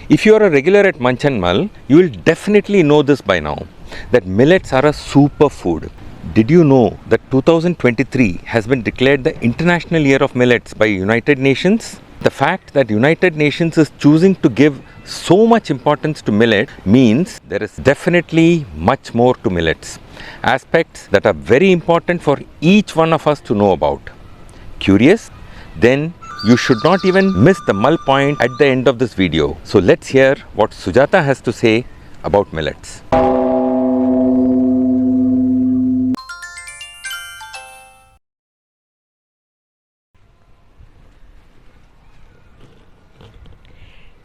If you are a regular at Munch&MULL, you will definitely know this by now, that millets are a superfood. Did you know that 2023 has been declared the International Year of Millets by United Nations? The fact that United Nations is choosing to give so much importance to millet means there is definitely much more to millets. Aspects that are very important for each one of us to know about. Curious? Then you should not even miss the mull point at the end of this video. So let's hear what Sujata has to say about millets.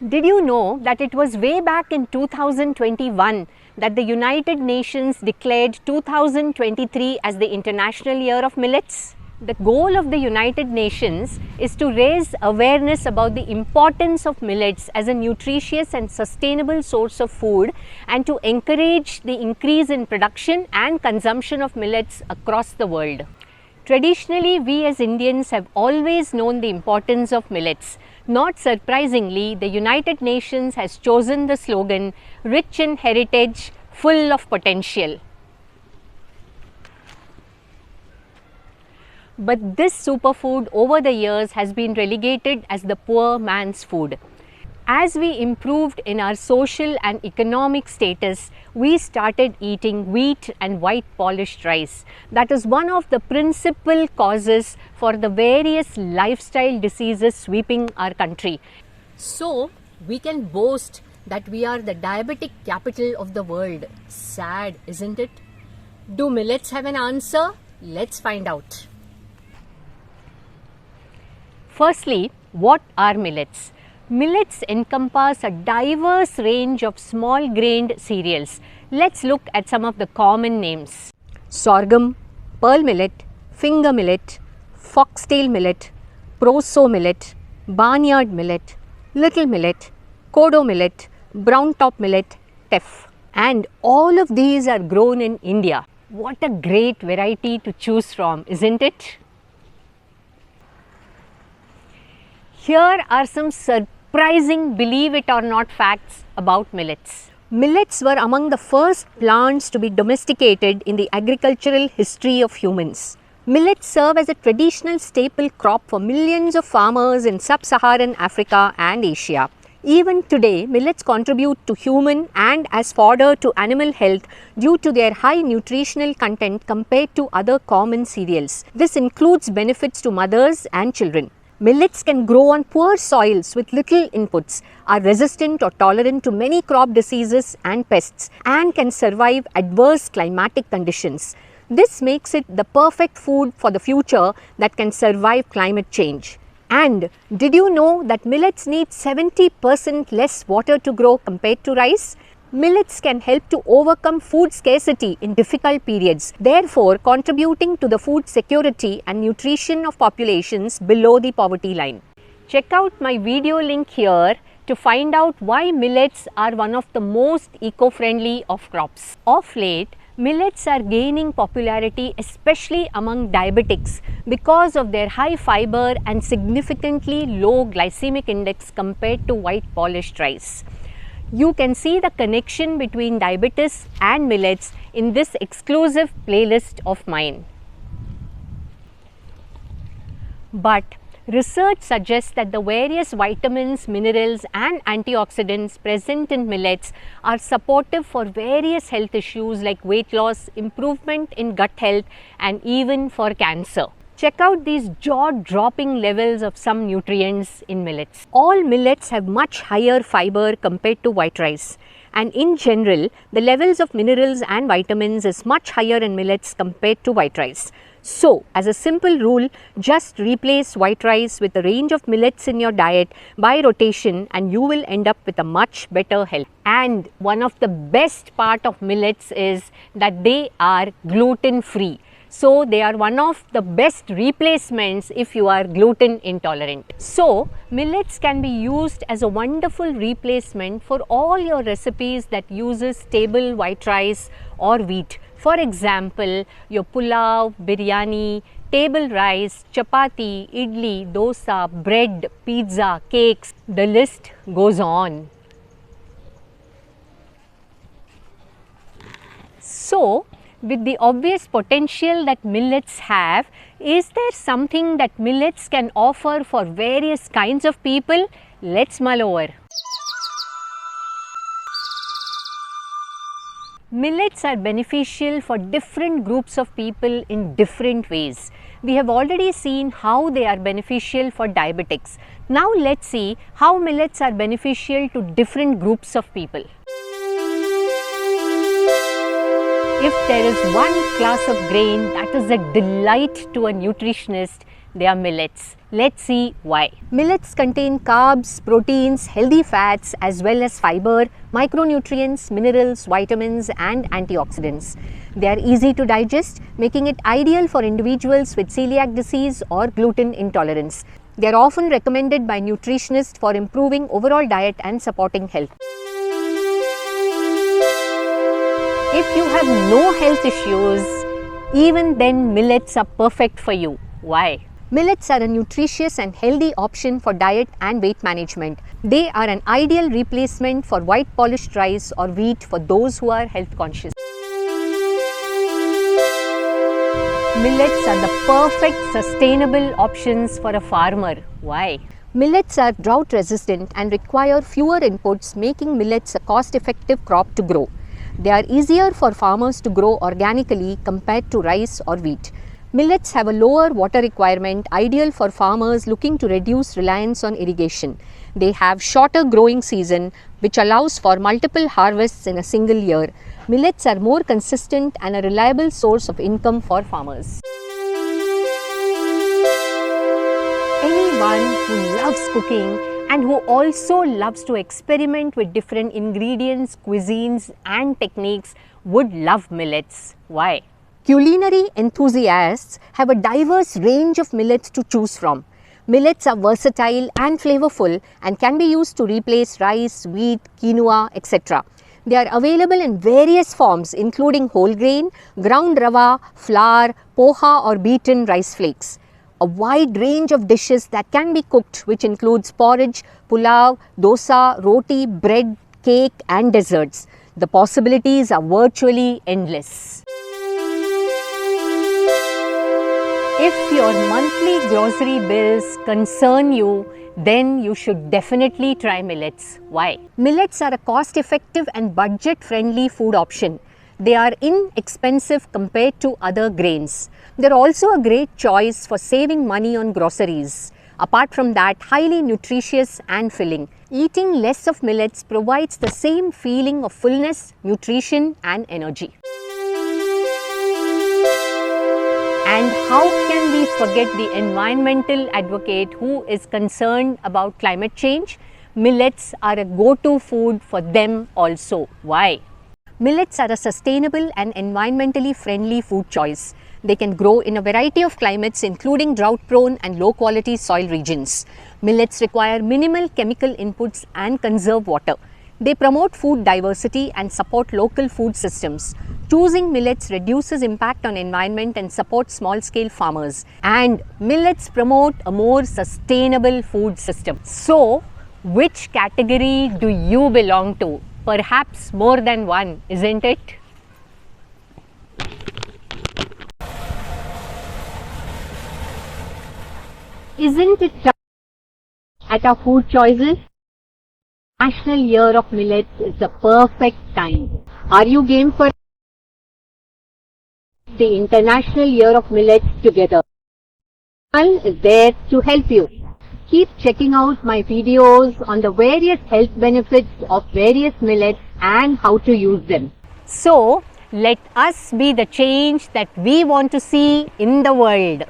Did you know that it was way back in 2021 that the United Nations declared 2023 as the International Year of Millets? The goal of the United Nations is to raise awareness about the importance of millets as a nutritious and sustainable source of food, and to encourage the increase in production and consumption of millets across the world. Traditionally, we as Indians have always known the importance of millets. Not surprisingly, the United Nations has chosen the slogan, "Rich in heritage, full of potential." But this superfood over the years has been relegated as the poor man's food. As we improved in our social and economic status, we started eating wheat and white polished rice. That is one of the principal causes for the various lifestyle diseases sweeping our country. So, we can boast that we are the diabetic capital of the world. Sad, isn't it? Do millets have an answer? Let's find out. Firstly, what are millets? Millets encompass a diverse range of small grained cereals. Let's look at some of the common names. Sorghum, pearl millet, finger millet, foxtail millet, proso millet, barnyard millet, little millet, kodo millet, brown top millet, teff. And all of these are grown in India. What a great variety to choose from, isn't it? Here are some surprising, believe it or not, facts about millets. Millets were among the first plants to be domesticated in the agricultural history of humans. Millets serve as a traditional staple crop for millions of farmers in sub-Saharan Africa and Asia. Even today, millets contribute to human and as fodder to animal health due to their high nutritional content compared to other common cereals. This includes benefits to mothers and children. Millets can grow on poor soils with little inputs, are resistant or tolerant to many crop diseases and pests, and can survive adverse climatic conditions. This makes it the perfect food for the future that can survive climate change. And did you know that millets need 70% less water to grow compared to rice? Millets can help to overcome food scarcity in difficult periods, therefore contributing to the food security and nutrition of populations below the poverty line. Check out my video link here to find out why millets are one of the most eco-friendly of crops. Of late, millets are gaining popularity especially among diabetics because of their high fiber and significantly low glycemic index compared to white polished rice. You can see the connection between diabetes and millets in this exclusive playlist of mine. But research suggests that the various vitamins, minerals and antioxidants present in millets are supportive for various health issues like weight loss, improvement in gut health and even for cancer. Check out these jaw-dropping levels of some nutrients in millets. All millets have much higher fiber compared to white rice, and in general, the levels of minerals and vitamins is much higher in millets compared to white rice. So, as a simple rule, just replace white rice with a range of millets in your diet by rotation and you will end up with a much better health. And one of the best part of millets is that they are gluten-free. So, they are one of the best replacements if you are gluten intolerant. So, millets can be used as a wonderful replacement for all your recipes that uses stable white rice or wheat. For example, your pulao, biryani, table rice, chapati, idli, dosa, bread, pizza, cakes, the list goes on. So, with the obvious potential that millets have, is there something that millets can offer for various kinds of people? Let's mull over. Millets are beneficial for different groups of people in different ways. We have already seen how they are beneficial for diabetics. Now let's see how millets are beneficial to different groups of people. If there is one class of grain that is a delight to a nutritionist, they are millets. Let's see why. Millets contain carbs, proteins, healthy fats as well as fiber, micronutrients, minerals, vitamins and antioxidants. They are easy to digest, making it ideal for individuals with celiac disease or gluten intolerance. They are often recommended by nutritionists for improving overall diet and supporting health. If you have no health issues, even then millets are perfect for you. Why? Millets are a nutritious and healthy option for diet and weight management. They are an ideal replacement for white polished rice or wheat for those who are health conscious. Millets are the perfect sustainable options for a farmer. Why? Millets are drought resistant and require fewer inputs, making millets a cost-effective crop to grow. They are easier for farmers to grow organically compared to rice or wheat. Millets have a lower water requirement, ideal for farmers looking to reduce reliance on irrigation. They have shorter growing season, which allows for multiple harvests in a single year. Millets are more consistent and a reliable source of income for farmers. Anyone who loves cooking and who also loves to experiment with different ingredients, cuisines and techniques would love millets. Why? Culinary enthusiasts have a diverse range of millets to choose from. Millets are versatile and flavorful and can be used to replace rice, wheat, quinoa, etc. They are available in various forms including whole grain, ground rava, flour, poha or beaten rice flakes. A wide range of dishes that can be cooked, which includes porridge, pulao, dosa, roti, bread, cake and desserts. The possibilities are virtually endless. If your monthly grocery bills concern you, then you should definitely try millets. Why? Millets are a cost-effective and budget-friendly food option. They are inexpensive compared to other grains. They are also a great choice for saving money on groceries. Apart from that, highly nutritious and filling. Eating less of millets provides the same feeling of fullness, nutrition and energy. And how can we forget the environmental advocate who is concerned about climate change? Millets are a go-to food for them also. Why? Millets are a sustainable and environmentally friendly food choice. They can grow in a variety of climates including drought-prone and low-quality soil regions. Millets require minimal chemical inputs and conserve water. They promote food diversity and support local food systems. Choosing millets reduces impact on environment and supports small-scale farmers. And millets promote a more sustainable food system. So, which category do you belong to? Perhaps more than one, isn't it? Isn't it time at our food choices? National Year of Millets is the perfect time. Are you game for the International Year of Millets together? MUNCH&MULL is there to help you. Keep checking out my videos on the various health benefits of various millets and how to use them. So, let us be the change that we want to see in the world.